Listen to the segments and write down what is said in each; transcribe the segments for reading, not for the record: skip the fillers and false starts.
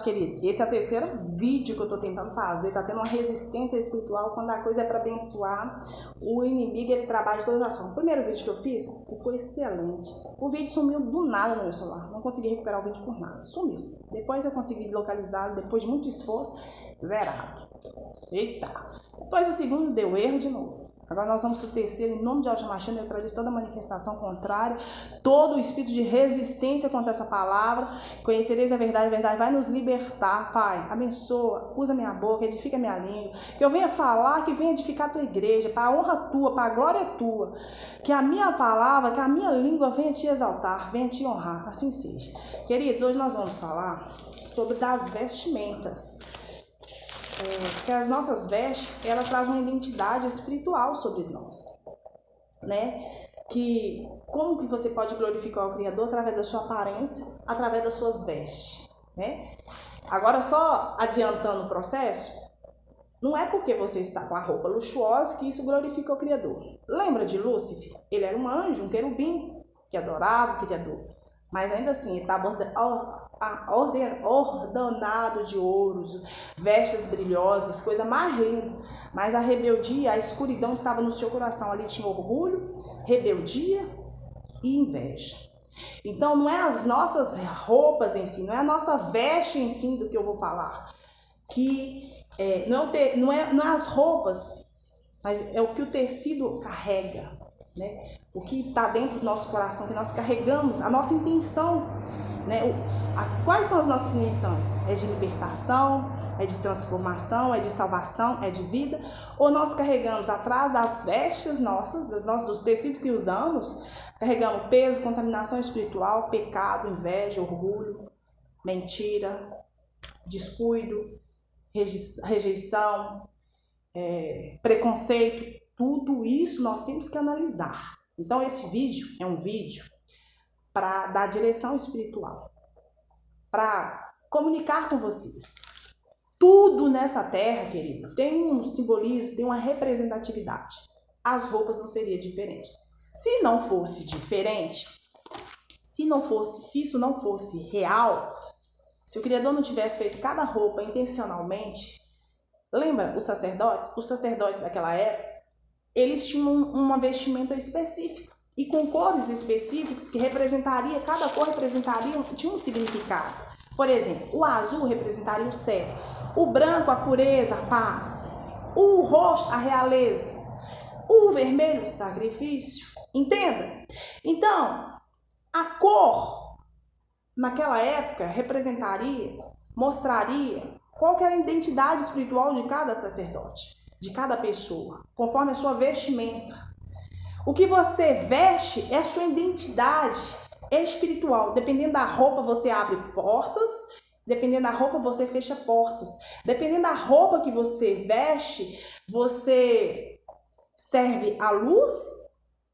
Querido, esse é o terceiro vídeo que eu tô tentando fazer, tá tendo uma resistência espiritual quando a coisa é para abençoar. O inimigo, ele trabalha de todas as formas. O primeiro vídeo que eu fiz ficou excelente. O vídeo sumiu do nada no meu celular, não consegui recuperar o vídeo por nada, sumiu. Depois eu consegui localizar, depois de muito esforço, zerado. Eita! Depois o segundo deu erro de novo. Agora nós vamos pro terceiro, em nome de Yahshua Mashiach, neutralizo toda manifestação contrária, todo o espírito de resistência contra essa palavra. Conhecereis a verdade vai nos libertar, Pai. Abençoa, usa minha boca, edifica minha língua. Que eu venha falar, que venha edificar a tua igreja, para a honra tua, para a glória tua. Que a minha palavra, que a minha língua venha te exaltar, venha te honrar, assim seja. Queridos, hoje nós vamos falar sobre das vestimentas. Porque as nossas vestes, ela traz uma identidade espiritual sobre nós, né? Que como que você pode glorificar o Criador através da sua aparência, através das suas vestes, né? Agora, só adiantando o processo, não é porque você está com a roupa luxuosa que isso glorifica o Criador. Lembra de Lúcifer? Ele era um anjo, um querubim, que adorava o Criador. Mas ainda assim, ele estava ordenado de ouros, vestes brilhosas, coisa mais linda. Mas a rebeldia, a escuridão estava no seu coração. Ali tinha orgulho, rebeldia e inveja. Então não é as nossas roupas em si, não é a nossa veste em si do que eu vou falar. Não é as roupas, mas é o que o tecido carrega, né? O que está dentro do nosso coração, que nós carregamos, a nossa intenção, né? Quais são as nossas intenções? É de libertação, é de transformação, é de salvação, é de vida? Ou nós carregamos atrás das vestes nossas, dos tecidos que usamos, carregamos peso, contaminação espiritual, pecado, inveja, orgulho, mentira, descuido, rejeição, preconceito? Tudo isso nós temos que analisar. Então esse vídeo é um vídeo para dar direção espiritual, para comunicar com vocês. Tudo nessa terra, querido, tem um simbolismo, tem uma representatividade. As roupas não seriam diferentes. Se não fosse diferente, se isso não fosse real, se o Criador não tivesse feito cada roupa intencionalmente, lembra os sacerdotes? Os sacerdotes daquela época, eles tinham uma vestimenta específica e com cores específicas que cada cor tinha um significado. Por exemplo, o azul representaria o céu, o branco a pureza, a paz, o roxo a realeza, o vermelho o sacrifício. Entenda? Então, a cor naquela época mostraria qual que era a identidade espiritual de cada sacerdote, de cada pessoa, conforme a sua vestimenta. O que você veste é a sua identidade espiritual. Dependendo da roupa, você abre portas. Dependendo da roupa, você fecha portas. Dependendo da roupa que você veste, você serve à luz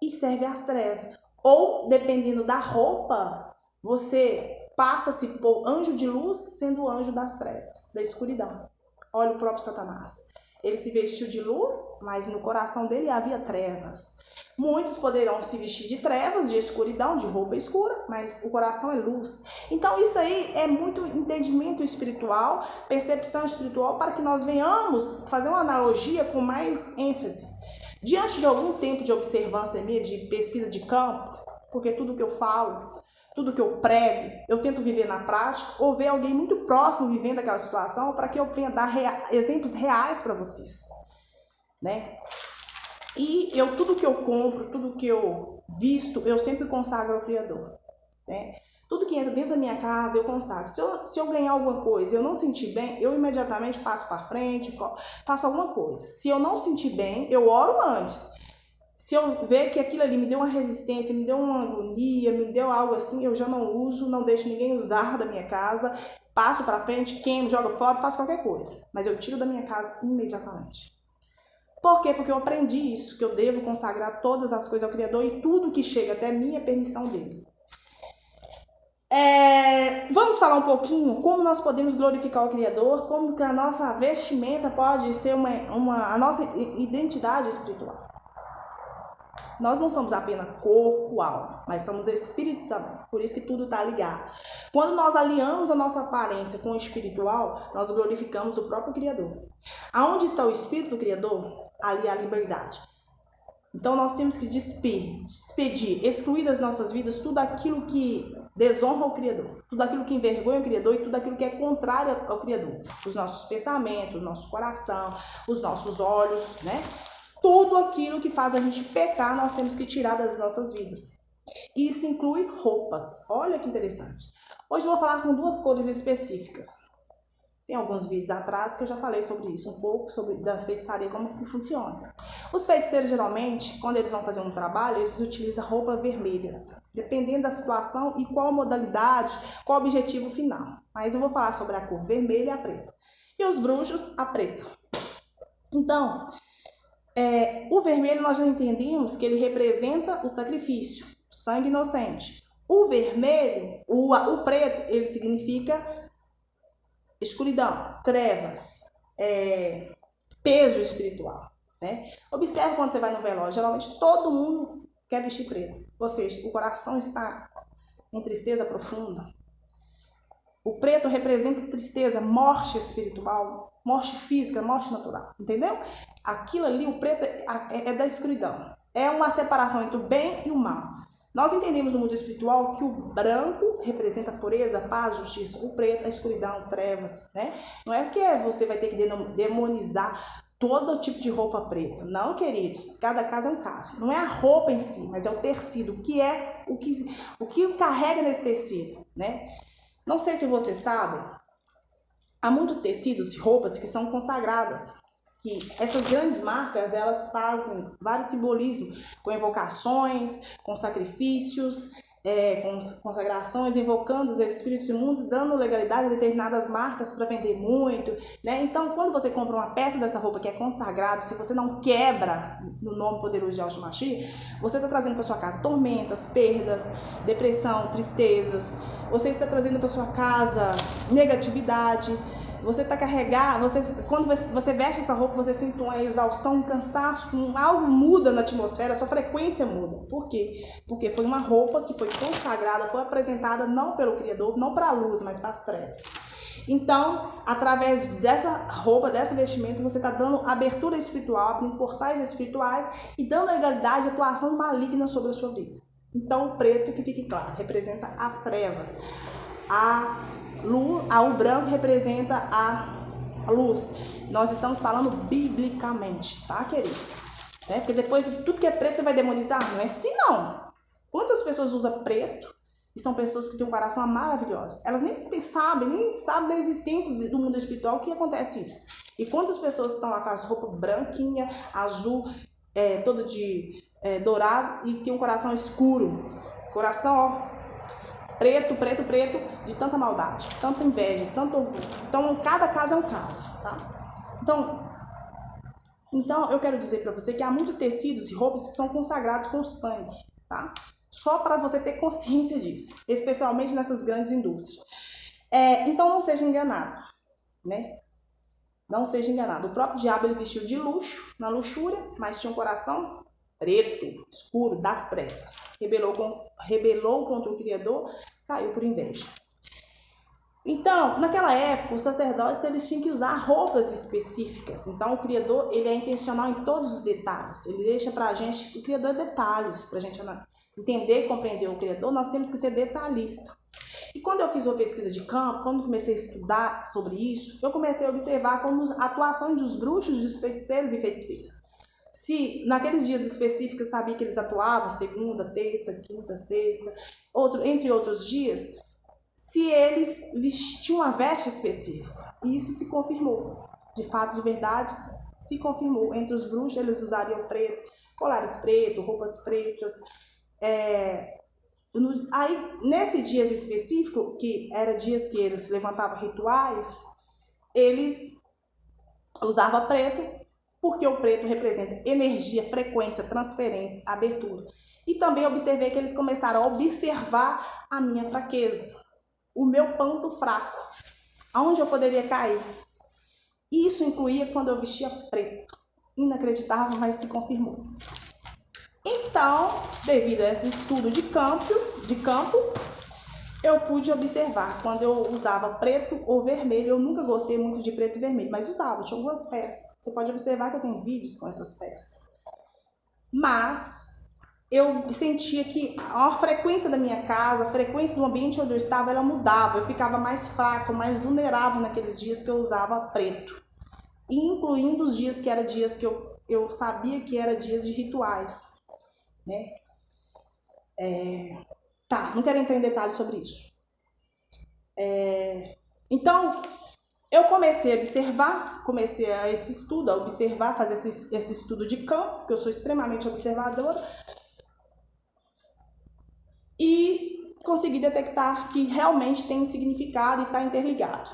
e serve às trevas. Ou, dependendo da roupa, você passa-se por anjo de luz, sendo anjo das trevas, da escuridão. Olha o próprio Satanás. Ele se vestiu de luz, mas no coração dele havia trevas. Muitos poderão se vestir de trevas, de escuridão, de roupa escura, mas o coração é luz. Então isso aí é muito entendimento espiritual, percepção espiritual, para que nós venhamos fazer uma analogia com mais ênfase. Diante de algum tempo de observância minha, de pesquisa de campo, porque tudo que eu falo, tudo que eu prego, eu tento viver na prática, ou ver alguém muito próximo vivendo aquela situação, para que eu venha dar exemplos reais para vocês, né? E tudo que eu compro, tudo que eu visto, eu sempre consagro ao Criador, né? Tudo que entra dentro da minha casa, eu consagro. Se eu ganhar alguma coisa e eu não sentir bem, eu imediatamente passo para frente, faço alguma coisa. Se eu não sentir bem, eu oro antes. Se eu ver que aquilo ali me deu uma resistência, me deu uma agonia, me deu algo assim, eu já não uso, não deixo ninguém usar da minha casa, passo para frente, queimo, jogo fora, faço qualquer coisa. Mas eu tiro da minha casa imediatamente. Por quê? Porque eu aprendi isso, que eu devo consagrar todas as coisas ao Criador e tudo que chega até mim é permissão dele. Vamos falar um pouquinho como nós podemos glorificar o Criador, como que a nossa vestimenta pode ser a nossa identidade espiritual. Nós não somos apenas corpo, alma, mas somos espírito também. Por isso que tudo está ligado. Quando nós alinhamos a nossa aparência com o espiritual, nós glorificamos o próprio Criador. Aonde está o espírito do Criador? Ali há a liberdade. Então nós temos que despedir, excluir das nossas vidas tudo aquilo que desonra o Criador, tudo aquilo que envergonha o Criador e tudo aquilo que é contrário ao Criador. Os nossos pensamentos, o nosso coração, os nossos olhos, né? Tudo aquilo que faz a gente pecar, nós temos que tirar das nossas vidas. Isso inclui roupas. Olha que interessante. Hoje eu vou falar com duas cores específicas. Tem alguns vídeos atrás que eu já falei sobre isso, um pouco sobre da feitiçaria, como que funciona. Os feiticeiros, geralmente, quando eles vão fazer um trabalho, eles utilizam roupas vermelhas, dependendo da situação e qual modalidade, qual o objetivo final. Mas eu vou falar sobre a cor vermelha e a preta. E os bruxos, a preta. Então, o vermelho nós já entendemos que ele representa o sacrifício, sangue inocente. O vermelho, o preto, ele significa escuridão, trevas, peso espiritual, né? Observe quando você vai no velório, geralmente todo mundo quer vestir preto, ou seja, o coração está em tristeza profunda. O preto representa tristeza, morte espiritual, morte física, morte natural, entendeu? Aquilo ali, o preto é da escuridão, é uma separação entre o bem e o mal. Nós entendemos no mundo espiritual que o branco representa pureza, paz, justiça. O preto, a escuridão, trevas, né? Não é que você vai ter que demonizar todo tipo de roupa preta. Não, queridos. Cada caso é um caso. Não é a roupa em si, mas é o tecido. O que carrega nesse tecido, né? Não sei se vocês sabem, há muitos tecidos e roupas que são consagradas. Que essas grandes marcas, elas fazem vários simbolismos, com invocações, com sacrifícios, com consagrações, invocando os espíritos imundos, dando legalidade a determinadas marcas para vender muito, né? Então, quando você compra uma peça dessa roupa que é consagrada, se você não quebra no nome poderoso de Alchemachi, você está trazendo para sua casa tormentas, perdas, depressão, tristezas. Você está trazendo para sua casa negatividade. Você está carregado, quando você veste essa roupa, você sente uma exaustão, um cansaço, algo muda na atmosfera, a sua frequência muda. Por quê? Porque foi uma roupa que foi consagrada, foi apresentada não pelo Criador, não para a luz, mas para as trevas. Então, através dessa roupa, dessa vestimenta, você está dando abertura espiritual, abrindo portais espirituais e dando legalidade à atuação maligna sobre a sua vida. Então, o preto, que fique claro, representa as trevas. O branco representa a luz. Nós estamos falando biblicamente, tá, queridos? Porque depois tudo que é preto você vai demonizar? Não é assim, não. Quantas pessoas usam preto e são pessoas que têm um coração maravilhoso? Elas nem sabem da existência do mundo espiritual que acontece isso. E quantas pessoas estão lá com as roupas branquinha, azul, todo de dourado e tem um coração escuro. Coração, ó. Preto, de tanta maldade, tanta inveja, tanto orgulho. Então, cada caso é um caso, tá? Então eu quero dizer para você que há muitos tecidos e roupas que são consagrados com sangue, tá? Só para você ter consciência disso, especialmente nessas grandes indústrias. Então, não seja enganado, né? Não seja enganado. O próprio diabo, ele vestiu de luxo, na luxúria, mas tinha um coração preto, escuro, das trevas. Rebelou contra o Criador, caiu por inveja. Então, naquela época, os sacerdotes, eles tinham que usar roupas específicas. Então, o Criador, ele é intencional em todos os detalhes. Ele deixa pra gente, o Criador é detalhes, pra gente entender e compreender o Criador, nós temos que ser detalhista. E quando eu fiz uma pesquisa de campo, quando comecei a estudar sobre isso, eu comecei a observar como a atuação dos bruxos, dos feiticeiros e feiticeiras. Se naqueles dias específicos sabia que eles atuavam, segunda, terça, quinta, sexta, entre outros dias, se eles vestiam uma veste específica. E isso se confirmou. De fato, de verdade, se confirmou. Entre os bruxos, eles usariam preto, colares pretos, roupas pretas. Aí, nesses dias específicos, que eram dias que eles levantavam rituais, eles usavam preto, porque o preto representa energia, frequência, transferência, abertura. E também observei que eles começaram a observar a minha fraqueza, o meu ponto fraco, aonde eu poderia cair. Isso incluía quando eu vestia preto. Inacreditável, mas se confirmou. Então, devido a esse estudo de campo, eu pude observar quando eu usava preto ou vermelho. Eu nunca gostei muito de preto e vermelho, mas usava, tinha algumas peças. Você pode observar que eu tenho vídeos com essas peças. Mas eu sentia que a frequência da minha casa, a frequência do ambiente onde eu estava, ela mudava. Eu ficava mais fraca, mais vulnerável naqueles dias que eu usava preto. Incluindo os dias que eram dias que eu sabia que eram dias de rituais, né? Tá, não quero entrar em detalhes sobre isso. Então, eu comecei a observar, esse estudo, a observar, fazer esse estudo de campo, porque eu sou extremamente observadora, e consegui detectar que realmente tem significado e está interligado.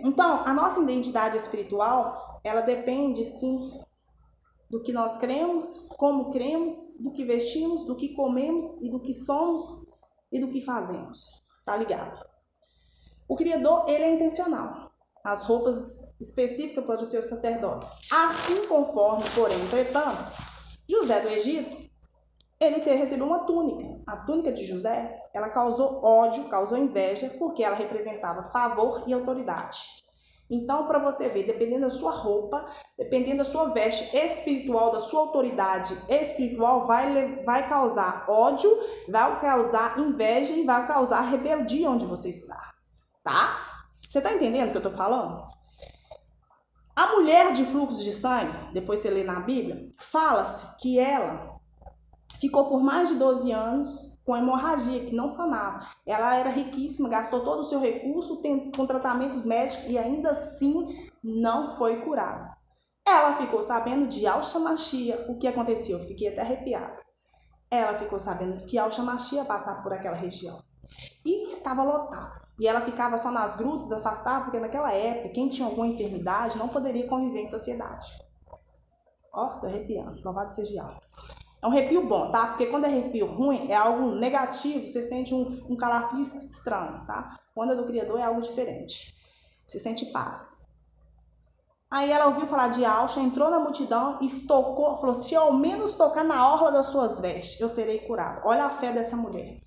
Então, a nossa identidade espiritual, ela depende, sim, do que nós cremos, como cremos, do que vestimos, do que comemos e do que somos e do que fazemos. Tá ligado? O Criador, ele é intencional. As roupas específicas para os seus sacerdotes. Assim conforme, porém, entretanto, José do Egito, ele recebeu uma túnica. A túnica de José, ela causou ódio, causou inveja, porque ela representava favor e autoridade. Então, para você ver, dependendo da sua roupa, dependendo da sua veste espiritual, da sua autoridade espiritual, vai causar ódio, vai causar inveja e vai causar rebeldia onde você está, tá? Você tá entendendo o que eu tô falando? A mulher de fluxo de sangue, depois você lê na Bíblia, fala-se que ela ficou por mais de 12 anos com hemorragia, que não sanava. Ela era riquíssima, gastou todo o seu recurso com tratamentos médicos e ainda assim não foi curada. Ela ficou sabendo de Yahshua Mashiach, o que aconteceu? Eu fiquei até arrepiada. Ela ficou sabendo que Yahshua Mashiach passava por aquela região. E estava lotado. E ela ficava só nas grutas, afastada, porque naquela época, quem tinha alguma enfermidade não poderia conviver em sociedade. Ó, tô arrepiando. Louvado seja Yahweh. É um arrepio bom, tá? Porque quando é arrepio ruim, é algo negativo, você sente um calafrio estranho, tá? Quando é do Criador, é algo diferente. Você sente paz. Aí ela ouviu falar de Yahshua, entrou na multidão e tocou, falou, se eu ao menos tocar na orla das suas vestes, eu serei curado. Olha a fé dessa mulher.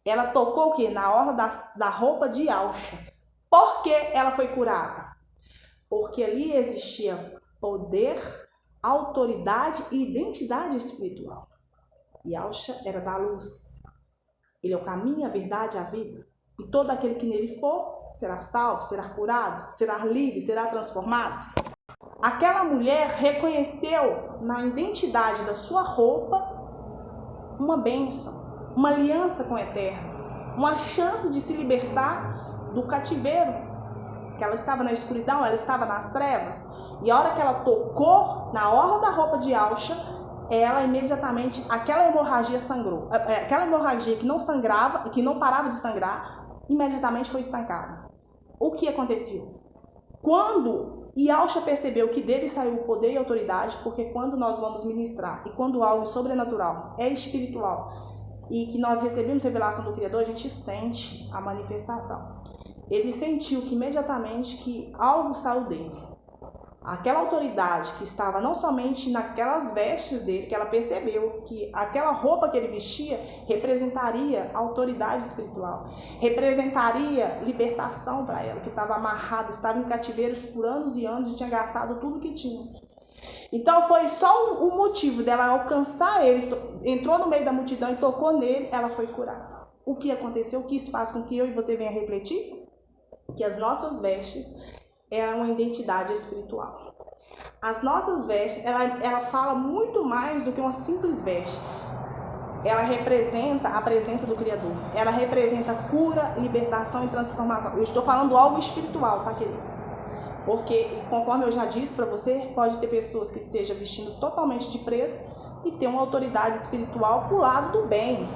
Ela tocou o quê? Na orla da roupa de Yahshua. Por que ela foi curada? Porque ali existia poder, autoridade e identidade espiritual. Yahshua era da luz. Ele é o caminho, a verdade e a vida. E todo aquele que nele for, será salvo, será curado, será livre, será transformado. Aquela mulher reconheceu na identidade da sua roupa uma bênção, uma aliança com o Eterno, uma chance de se libertar do cativeiro, que ela estava na escuridão, ela estava nas trevas. E a hora que ela tocou na orla da roupa de Yahshua, ela imediatamente, aquela hemorragia sangrou. Aquela hemorragia que não sangrava, que não parava de sangrar, imediatamente foi estancada. O que aconteceu? Quando Yahshua percebeu que dele saiu o poder e a autoridade, porque quando nós vamos ministrar e quando algo sobrenatural é espiritual e que nós recebemos revelação do Criador, a gente sente a manifestação. Ele sentiu que imediatamente que algo saiu dele. Aquela autoridade que estava não somente naquelas vestes dele, que ela percebeu que aquela roupa que ele vestia representaria autoridade espiritual, representaria libertação para ela, que estava amarrada, estava em cativeiros por anos e anos e tinha gastado tudo que tinha. Então foi só um motivo dela alcançar ele, entrou no meio da multidão e tocou nele, ela foi curada. O que aconteceu? O que isso faz com que eu e você venha refletir? Que as nossas vestes é uma identidade espiritual. As nossas vestes, ela fala muito mais do que uma simples veste. Ela representa a presença do Criador. Ela representa cura, libertação e transformação. Eu estou falando algo espiritual, tá, querido? Porque, conforme eu já disse para você, pode ter pessoas que estejam vestindo totalmente de preto e ter uma autoridade espiritual pro lado do bem.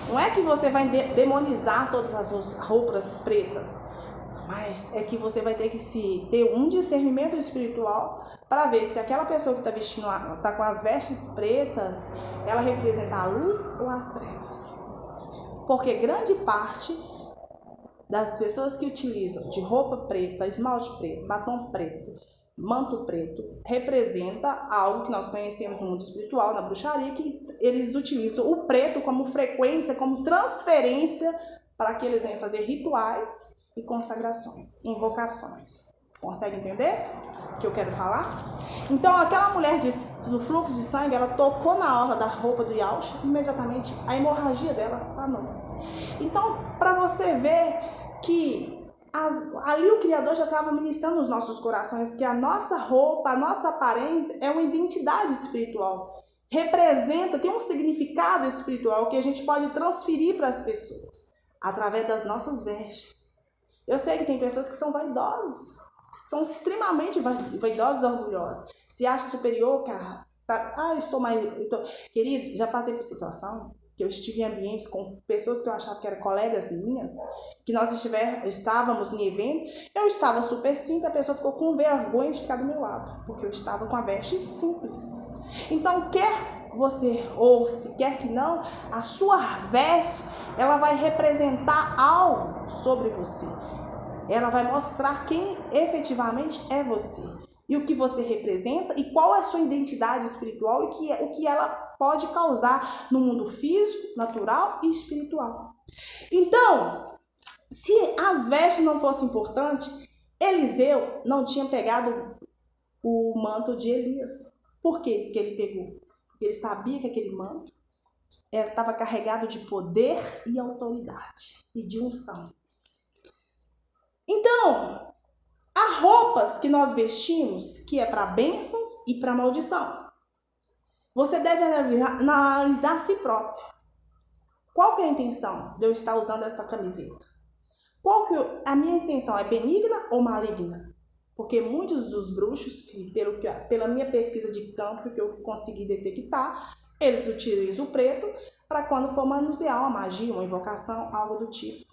Não é que você vai demonizar todas as roupas pretas, mas é que você vai ter que ter um discernimento espiritual para ver se aquela pessoa que está vestindo, está com as vestes pretas, ela representa a luz ou as trevas. Porque grande parte das pessoas que utilizam de roupa preta, esmalte preto, batom preto, manto preto representa algo que nós conhecemos no mundo espiritual, na bruxaria, que eles utilizam o preto como frequência, como transferência, para que eles venham fazer rituais e consagrações, invocações. Consegue entender o que eu quero falar? Então, aquela mulher do fluxo de sangue, ela tocou na orla da roupa do Yausha, imediatamente a hemorragia dela sanou. Então, para você ver que ali o Criador já estava ministrando nos nossos corações que a nossa roupa, a nossa aparência é uma identidade espiritual. Representa, tem um significado espiritual que a gente pode transferir para as pessoas através das nossas vestes. Eu sei que tem pessoas que são vaidosas, são extremamente vaidosas e orgulhosas. Se acha superior, cara. Eu estou mais... Querido, já passei por situação que eu estive em ambientes com pessoas que eu achava que eram colegas minhas, que nós estávamos em evento, eu estava super simples, a pessoa ficou com vergonha de ficar do meu lado, porque eu estava com a veste simples. Então, quer você ou se quer que não, a sua veste, ela vai representar algo sobre você. Ela vai mostrar quem efetivamente é você. E o que você representa e qual é a sua identidade espiritual e o que ela pode causar no mundo físico, natural e espiritual. Então, se as vestes não fossem importantes, Eliseu não tinha pegado o manto de Elias. Por quê que ele pegou? Porque ele sabia que aquele manto estava carregado de poder e autoridade e de unção. Então, há roupas que nós vestimos que é para bênçãos e para maldição. Você deve analisar a si próprio. Qual que é a intenção de eu estar usando esta camiseta? A minha intenção é benigna ou maligna? Porque muitos dos bruxos, pela minha pesquisa de campo que eu consegui detectar, eles utilizam o preto para quando for manusear uma magia, uma invocação, algo do tipo.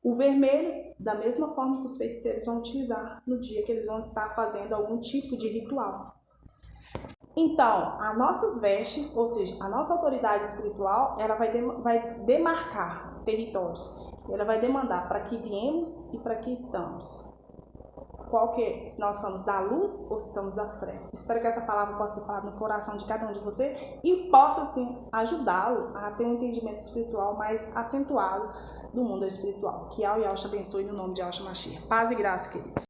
O vermelho, da mesma forma que os feiticeiros vão utilizar no dia que eles vão estar fazendo algum tipo de ritual. Então, as nossas vestes, ou seja, a nossa autoridade espiritual, ela vai demarcar territórios. Ela vai demandar para que viemos e para que estamos. Se nós somos da luz ou se somos das trevas. Espero que essa palavra possa ter falado no coração de cada um de vocês e possa, sim, ajudá-lo a ter um entendimento espiritual mais acentuado do mundo espiritual. Que Yausha abençoe no nome de Yahshua Mashiach. Paz e graça, queridos.